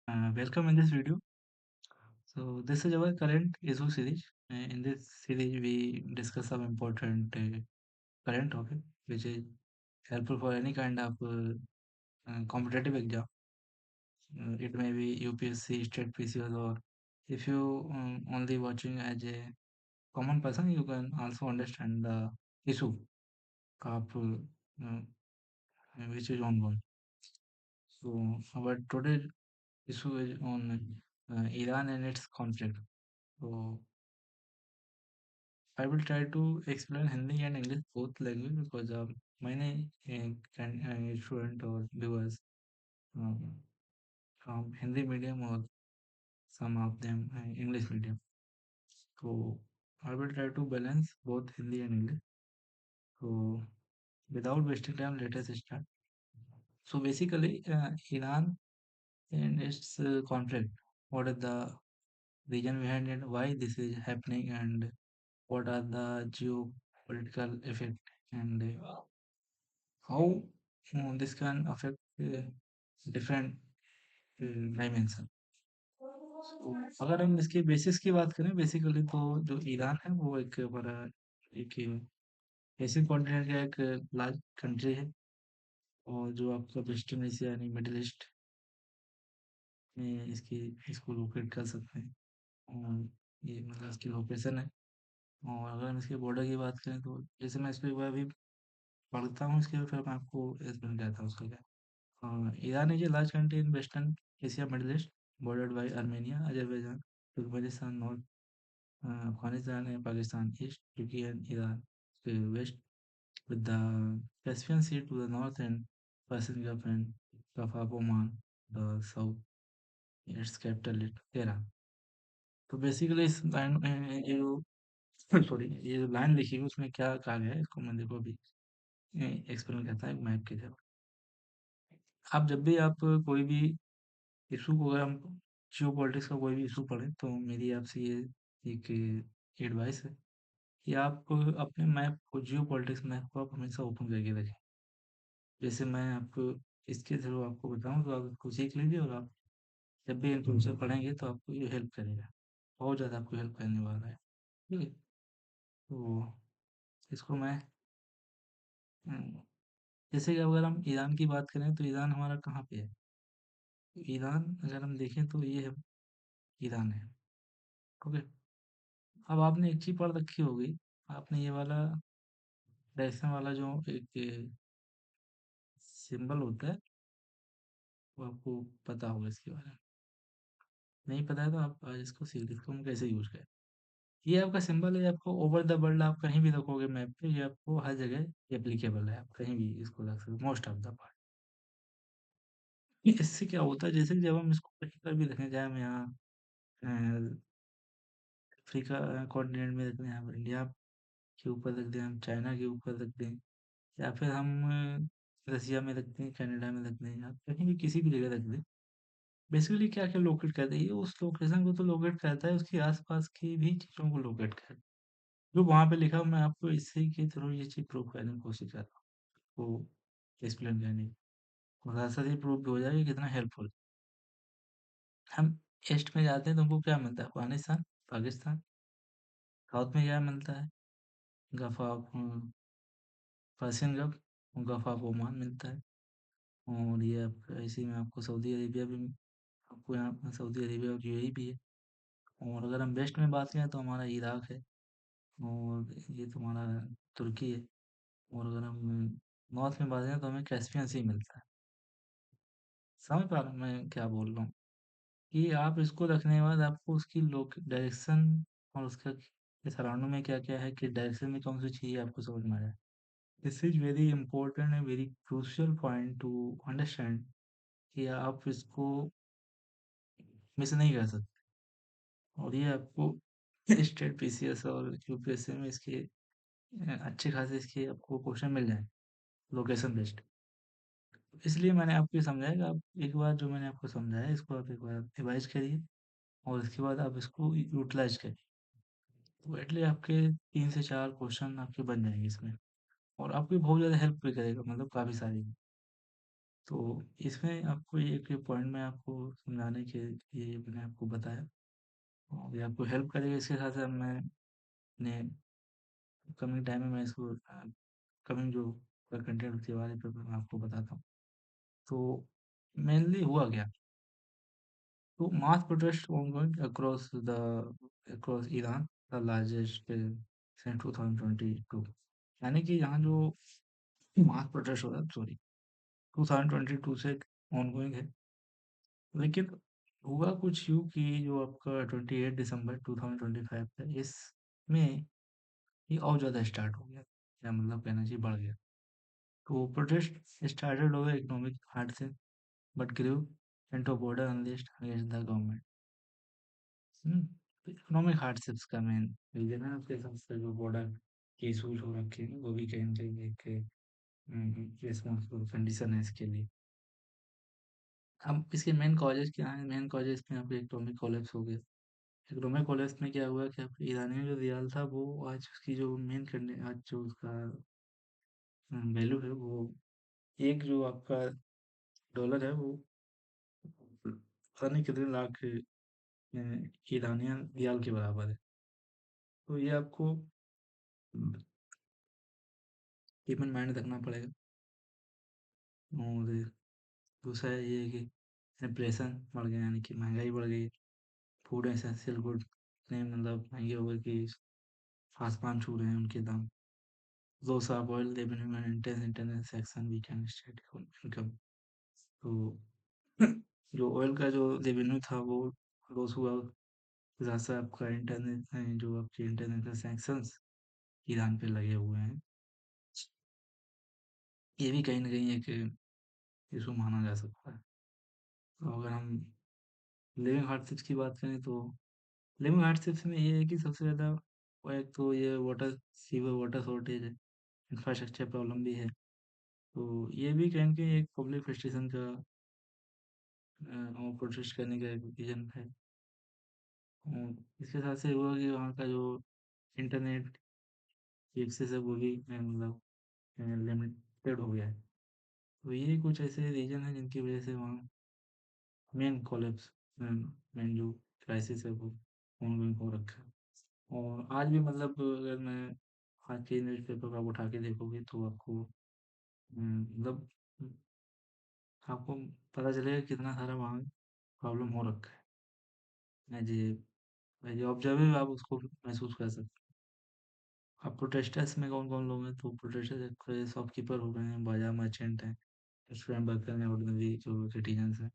Welcome in this video. So this is our current issue series. In this series, we discuss some important current topic, which is helpful for any kind of competitive exam. It may be UPSC, state PCS, or if you only watching as a common person, you can also understand the issue of which is ongoing. So our today issue is on Iran and its conflict. So I will try to explain Hindi and English both language because many student or viewers um, from Hindi medium or some of them English medium. So I will try to balance both Hindi and English. So without wasting time, let us start. So basically, Iran and its conflict. What is the reason behind it? Why this is happening? And what are the geopolitical effect? And how this can affect different dimension. तो अगर हम इसके basis की बात करें basically तो जो Iran है वो एक बड़ा एक एशियन कॉन्टिनेंट का एक लार्ज कंट्री है और जो आपका वेस्टर्न एशिया यानी मिडिल ईस्ट में इसकी इसको लोकेट कर सकते हैं और ये मतलब इसकी लोकेशन है और अगर हम इसके बॉर्डर की बात करें तो जैसे मैं इस पर अभी पढ़ता हूँ इसके फिर मैं आपको एक्सप्लेन करता हूँ उसका क्या Iran is a large country in Western Asia, Middle East, bordered by Armenia, Azerbaijan, Turkmenistan, North, Afghanistan, and Pakistan, East, Turkey, and Iran to the west, with the Caspian Sea to the north and Persian Gulf and Gulf of Oman, the south. Its capital is Tehran. तो basically इस line ये जो sorry ये जो line लिखी है उसमें क्या कहा गया है इसको मैं देखो अभी एक्सप्लेन करता है एक मैप की तरह आप जब भी आप कोई भी इशू को अगर हम जियोपॉलिटिक्स का कोई भी इशू पढ़ें तो मेरी आपसे ये एक एडवाइस है कि आप अपने मैप को जियोपॉलिटिक्स मैप को आप हमेशा ओपन करके रखें जैसे मैं आपको इसके थ्रू आपको बताऊं तो आप इसको सीख लीजिए और आप जब भी इन फ्यूचर पढ़ेंगे तो आपको ये हेल्प करेगा बहुत ज़्यादा आपको हेल्प करने वाला है ठीक है तो इसको मैं अम, जैसे कि अगर हम ईरान की बात करें तो ईरान हमारा कहाँ पे है ईरान अगर हम देखें तो ये है ईरान है ओके अब आपने एक चीज़ पढ़ रखी होगी आपने ये वाला डायरेक्शन वाला जो एक सिंबल होता है वो आपको पता होगा इसके बारे में नहीं पता है तो आप आज इसको सीख इसको हम कैसे यूज करें ये आपका सिंबल है आपको ओवर द वर्ल्ड आप कहीं भी रखोगे मैप पे ये आपको हर जगह एप्लीकेबल है आप कहीं भी इसको रख सकते मोस्ट ऑफ द पार्ट इससे क्या होता है जैसे कि जब हम इसको कहीं पर भी रखें चाहे हम यहाँ अफ्रीका कॉन्टिनेंट में रख दें यहाँ पर इंडिया के ऊपर रख दें हम चाइना के ऊपर रख दें या फिर हम रसिया में रख दें कनाडा में रख दें या कहीं भी किसी भी जगह रख दें बेसिकली क्या-क्या लोकेट करता है ये उस लोकेशन को तो लोकेट करता है, उसके आस-पास की भी चीज़ों को लोकेट करता है। जो वहाँ पे लिखा है मैं आपको इसी के थ्रू ये चीज़ प्रूव करने की कोशिश कर रहा हूँ, वो एक्सप्लेन करने की। और साथ-साथ ये प्रूव भी हो जाएगा कितना हेल्पफुल हम ईस्ट में जाते हैं तो हमको क्या मिलता है अफ़गानिस्तान, पाकिस्तान, साउथ में क्या मिलता है gulf of Persian gulf, gulf of Oman मिलता है और ये आपका इसी में आपको सऊदी अरेबिया भी आपको यहाँ सऊदी अरेबिया और यूएई भी है और अगर हम वेस्ट में बात करें तो हमारा इराक है और ये तुम्हारा तुर्की है और अगर हम नॉर्थ में बात करें तो हमें कैस्पियन सी मिलता है समझ पा रहे हैं मैं क्या बोल रहा हूँ कि आप इसको रखने के बाद आपको उसकी लोक डायरेक्शन और उसका सराउंडिंग में क्या क्या है कि डायरेक्शन में कौन सी चीज़ है आपको समझ में आ जाए this is very important and very crucial point two understand कि आप इसको मिस नहीं कर सकते और ये आपको स्टेट पीसीएस और यूपीएससी में इसके अच्छे खासे इसके आपको क्वेश्चन मिल जाए लोकेशन बेस्ड इसलिए मैंने आपको ये समझाया कि आप एक बार जो मैंने आपको समझाया इसको आप एक बार रिवाइज करिए और इसके बाद आप इसको यूटिलाइज करिए तो एटलीस्ट आपके 3 से 4 क्वेश्चन आपके बन जाएंगे इसमें और आपकी बहुत ज़्यादा हेल्प भी करेगा मतलब काफ़ी सारी तो इसमें आपको एक पॉइंट मैं आपको समझाने के लिए मैंने आपको बताया और ये आपको हेल्प करेगा। इसके साथ-साथ मैं अपने कमिंग टाइम में मैं इसको कमिंग जो कंटेंट उसके बारे पे मैं आपको बताता हूँ। तो मेनली हुआ क्या? तो mass protest ongoing across Iran, the largest since 2022। यानी कि यहाँ जो मास प्रोटेस्ट हो रहा है, सॉरी, 2022 से ऑनगोइंग है। लेकिन हुआ कुछ यूँ कि जो आपका 28 दिसंबर 2025 है, इसमें ये और ज़्यादा स्टार्ट हो गया, या मतलब कहना चाहिए बढ़ गया। तो protest started over economic hardship but grew into border unleashed against the government। तो इकोनॉमिक हार्डशिप्स का मेन रीज़न है आपके हिसाब से जो बॉर्डर के इश्यूज हो रखे हैं, वो भी कहीं न कहीं एक रिस्पॉन्सिबल कंडीशन है इसके लिए। अब इसके मेन कॉजेज़ क्या हैं? मेन कॉजेज़ में आपके इकोनॉमिक कोलैप्स हो गया। इकोनॉमिक कोलैप्स में क्या हुआ कि आपके ईरानी जो रियाल था वो आज उसकी जो मेन कंडी आज जो उसका वैल्यू है वो एक जो आपका डॉलर है वो पता नहीं कितने लाख ईरानियन रियाल के बराबर है। तो ये आपको कीप इन माइंड रखना पड़ेगा। और दूसरा ये है कि इन्फ्लेशन बढ़ गया, यानी कि महंगाई बढ़ गई। फूड एसेंशियल गुड इतने मतलब महंगे हो गए कि आसमान छू रहे हैं उनके दाम। Those are oil revenue and intense internal section we can state income। तो जो ऑयल का जो रेवेन्यू था वो लॉस हुआ, ज़्यादा से आपका इंटरनेट जो आपके इंटरनेशनल सैंक्शंस ईरान पे लगे हुए हैं, ये भी कहीं न कहीं एक इशू माना जा सकता है। तो अगर हम लिविंग हार्डशिप्स की बात करें तो लिविंग हार्डशिप्स में ये है कि सबसे ज़्यादा वो एक तो ये सीवर वाटर शॉर्टेज है, इंफ्रास्ट्रक्चर प्रॉब्लम भी है। तो ये भी कहीं न कहीं एक पब्लिक फ्रस्ट्रेशन का और प्रोटेस्ट करने का एक रीज़न है। और इसके साथ से हुआ कि वहाँ का जो इंटरनेट एक्सेस है वो भी मतलब लिमिटेड हो गया है। तो ये कुछ ऐसे रीज़न हैं जिनकी वज़ह से वहाँ मेन कोलैप्स मेन जो क्राइसिस है वो ऑनगोइंग हो रखा है। और आज भी मतलब अगर मैं आज के न्यूज़पेपर को आप उठा के देखोगे तो आपको मतलब आपको पता चलेगा कितना सारा वहाँ प्रॉब्लम हो रखा है। एज ए ऑब्जर्वर आप उसको महसूस कर सकते हैं। अब प्रोटेस्टर्स में कौन-कौन लोग हैं? तो प्रोटेस्टर्स एक शॉपकीपर हो गए हैं, बाज़ार मर्चेंट हैं, रेस्टोरेंट वर्कर हैं, ऑर्डिनरी जो सिटीज़न्स हैं।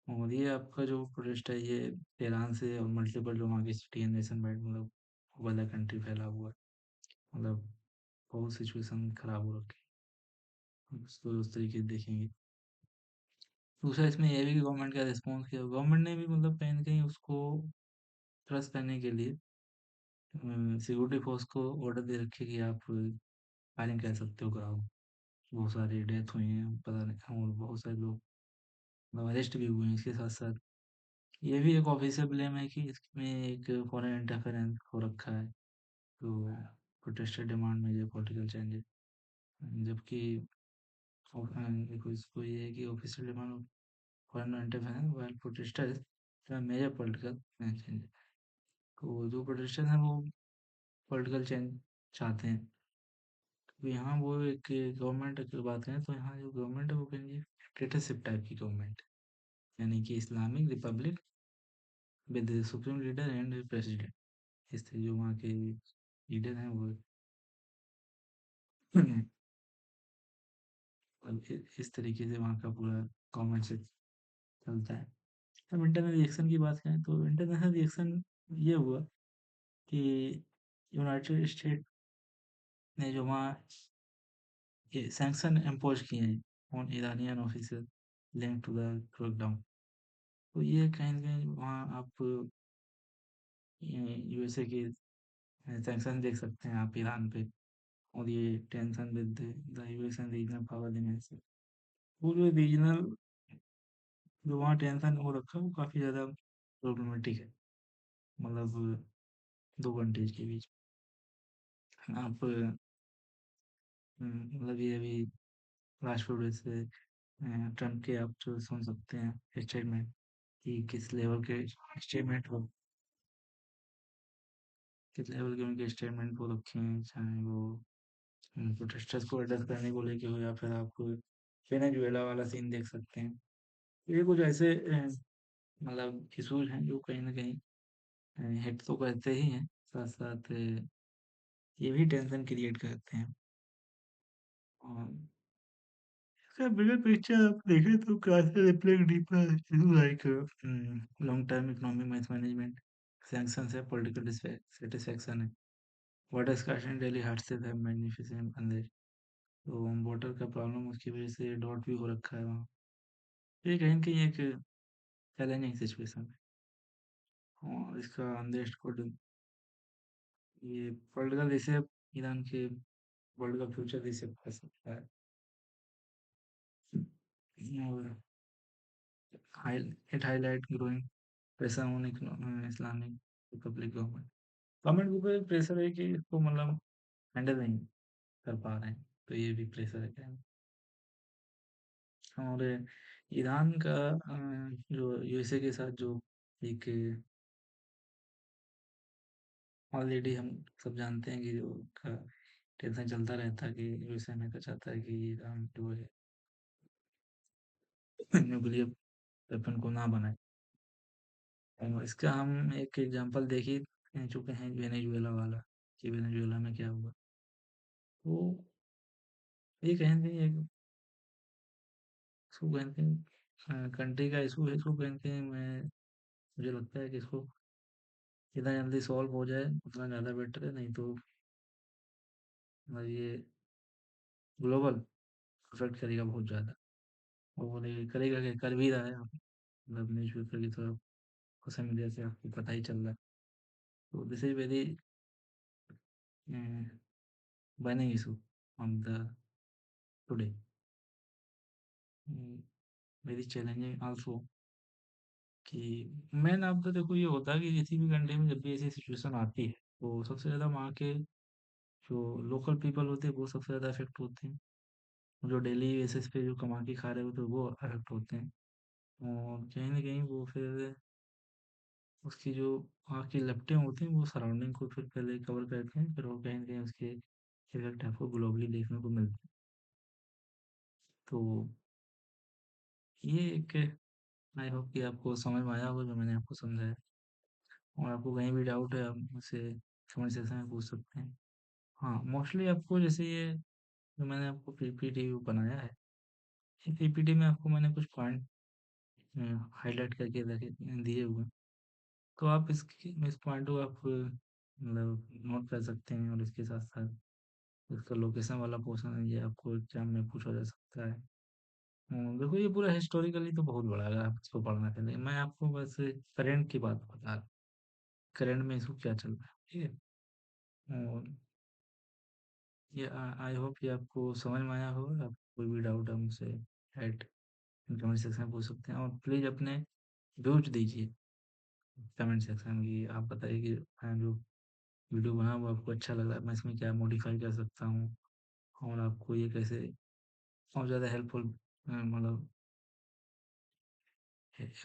और ये आपका जो प्रोटेस्ट है ये ईरान से और मल्टीपल जो वहाँ की सिटी है नेशन वाइड मतलब वाला कंट्री फैला हुआ है। मतलब बहुत सिचुएशन खराब हो रखी है। उसको उस तरीके से देखेंगे। दूसरा इसमें ये भी कि गवर्नमेंट का रिस्पॉन्स क्या, गवर्नमेंट ने भी मतलब कहीं न कहीं उसको ट्रस्ट करने के लिए सिक्योरिटी फोर्स को ऑर्डर दे रखे कि आप फायरिंग कर सकते हो, कराओ। बहुत सारी डेथ हुई हैं, पता नहीं, और बहुत सारे लोग मतलब अरेस्ट भी हुए हैं। इसके साथ-साथ ये भी एक ऑफ़िशियल ब्लेम है कि इसमें एक फॉरेन इंटरफेरेंस हो रखा है। तो protester demand major political changes, जबकि देखो इसको ये है कि official demand of foreign interference while protesters major political changes. तो जो प्रोटेस्टर्स हैं वो पॉलिटिकल चेंज चाहते हैं। तो यहाँ वो एक गवर्नमेंट की बात करें तो यहाँ जो गवर्नमेंट है वो कहेंगे डिक्टेटरशिप टाइप की गवर्नमेंट, यानी कि Islamic Republic with supreme leader and president. इस तरह जो वहाँ के लीडर हैं वो इस तरीके से वहाँ का पूरा गवर्नमेंट से चलता है। अब इंटरनल रिएक्शन की बात करें तो इंटरनेशनल रिएक्शन ये हुआ कि यूनाइटेड स्टेट ने जो वहाँ ये सैंक्शन इम्पोज किए हैं on Iranian officer link to the crackdown. तो ये कहीं न कहीं वहाँ आप यूएसए के सैंक्शन देख सकते हैं आप ईरान पे। और ये tension with the US and regional power limits, वो जो रीजनल जो वहाँ टेंशन हो रखा है वो काफ़ी ज़्यादा प्रॉब्लमेटिक है। मतलब 2 कंट्रीज़ के बीच आप मतलब ये अभी लास्ट 4 डेज़ से ट्रम्प के आप जो सुन सकते हैं स्टेटमेंट कि किस लेवल के स्टेटमेंट वो किस लेवल के उनके स्टेटमेंट वो रखे हैं, चाहे वो प्रोटेस्टर्स को एड्रेस करने को लेके हो या फिर आप वेनेजुएला वाला सीन देख सकते हैं। ये कुछ ऐसे मतलब इशूज़ हैं जो कहीं न कहीं हिट तो करते ही हैं, साथ-साथ ये भी टेंशन क्रिएट करते हैं। और इसका बिगर पिक्चर आप देखें तो काफ़ी reflect deeper like long term economic mismanagement, sanctions है, पॉलिटिकल डिससैटिस्फैक्शन है, water scarcity daily hurts the magnificent अंदेर। तो वाटर का प्रॉब्लम उसकी वजह से डॉट भी हो रखा है वहाँ। ये कहीं न कहीं एक चैलेंजिंग सिचुएशन है और इसका अनरेस्ट को ये पॉलिटिकल रिसेप ईरान के वर्ल्ड का फ्यूचर रिसेप कर सकता है। और high it highlight growing pressure on Islamic Republic government. Government के ऊपर प्रेशर है कि इसको मतलब हैंडल नहीं कर पा रहे हैं, तो ये भी प्रेशर है क्या। और ईरान का जो यूएसए के साथ जो एक ऑलरेडी हम सब जानते हैं कि जो उनका टेंशन चलता रहता है कि यूएसए हमेशा चाहता है कि ईरान जो है न्यूक्लियर वेपन को ना बनाए। और इसका हम एक एग्जांपल देख ही चुके हैं वेनेजुएला वाला, कि वेनेजुएला में क्या हुआ। तो ये कहीं न कहीं एक इसको कहते हैं कंट्री का इशू है, इसको कहीं न कहीं मुझे लगता है कि इसको जितना जल्दी सॉल्व हो जाए उतना ज़्यादा बेटर है, नहीं तो मतलब ये ग्लोबल अफ़ेक्ट करेगा बहुत ज़्यादा। और ये करेगा क्या, कर भी रहा है। आप मतलब न्यूज़पेपर की तरफ सोशल मीडिया से आपको पता ही चल रहा है। तो this is very a, burning issue on the today, very challenging also. कि मेन अब तो देखो ये होता है कि किसी भी कंट्री में जब भी ऐसी सिचुएशन आती है, तो सबसे ज़्यादा वहाँ के जो लोकल पीपल होते हैं वो सबसे ज़्यादा अफेक्ट होते हैं। जो डेली बेसिस पे जो कमा के खा रहे होते हैं वो अफेक्ट होते हैं। और कहीं न कहीं वो फिर उसकी जो वहाँ की लपटें होती हैं वो सराउंडिंग को फिर पहले कवर करते हैं, फिर वो कहीं न कहीं उसके इफ़ेक्ट आपको ग्लोबली देखने को मिलते हैं। तो ये एक आई होप कि आपको समझ में आया होगा जो मैंने आपको समझाया। और आपको कहीं भी डाउट है आप मुझसे कमेंट सेक्शन में पूछ सकते हैं। हाँ, मोस्टली आपको जैसे ये जो मैंने आपको पीपीटी बनाया है, ये पीपीटी में आपको मैंने कुछ पॉइंट हाइलाइट करके रखे दिए हुए हैं। तो आप इस पॉइंट को आप मतलब नोट कर सकते हैं और इसके साथ-साथ इसका लोकेशन वाला पोर्शन है ये आपको एग्ज़ाम में पूछा जा सकता है। देखो ये पूरा हिस्टोरिकली तो बहुत बड़ा है अगर आप इसको पढ़ना चाहें। मैं आपको बस करंट की बात बता रहा हूँ, करंट में इसको क्या चल रहा है, ठीक है? और ये आई होप ये आपको समझ में आया होगा। आप कोई भी डाउट है मुझसे एट कमेंट सेक्शन में पूछ सकते हैं और प्लीज़ अपने व्यूज़ दीजिए कमेंट सेक्शन में कि आप बताइए कि मैं जो वीडियो बना वो आपको अच्छा लग रहा है, मैं इसमें क्या मॉडिफ़ाई कर सकता हूँ और आपको ये कैसे और ज़्यादा हेल्पफुल मतलब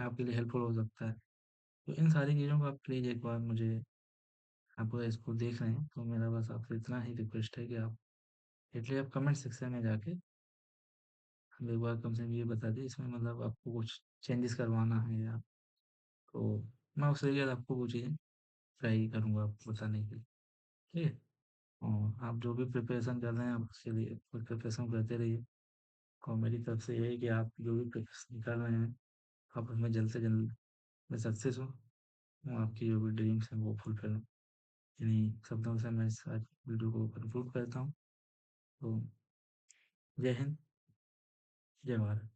आपके लिए हेल्पफुल हो सकता है। तो इन सारी चीज़ों को आप प्लीज़ एक बार मुझे आप इसको देख रहे हैं तो मेरा बस आपसे इतना ही रिक्वेस्ट है कि आप एटलीस्ट आप कमेंट सेक्शन में जाके एक बार कम से कम ये बता दें इसमें मतलब आपको कुछ चेंजेस करवाना है या तो मैं उस एरिया आपको वो चीज़ें ट्राई करूँगा आपको बताने के लिए, ठीक है? और आप जो भी प्रिपरेशन कर रहे हैं आप उसके लिए प्रिपरेशन करते रहिए और मेरी तरफ से यही है कि आप जो भी प्रिपरेशन कर रहे हैं आप उसमें जल्द से जल्द में सक्सेस हो और आपकी जो भी ड्रीम्स हैं वो फुलफिल हों। इन्हीं शब्दों से मैं इस आज वीडियो को कंक्लूड करता हूँ। तो जय हिंद, जय भारत।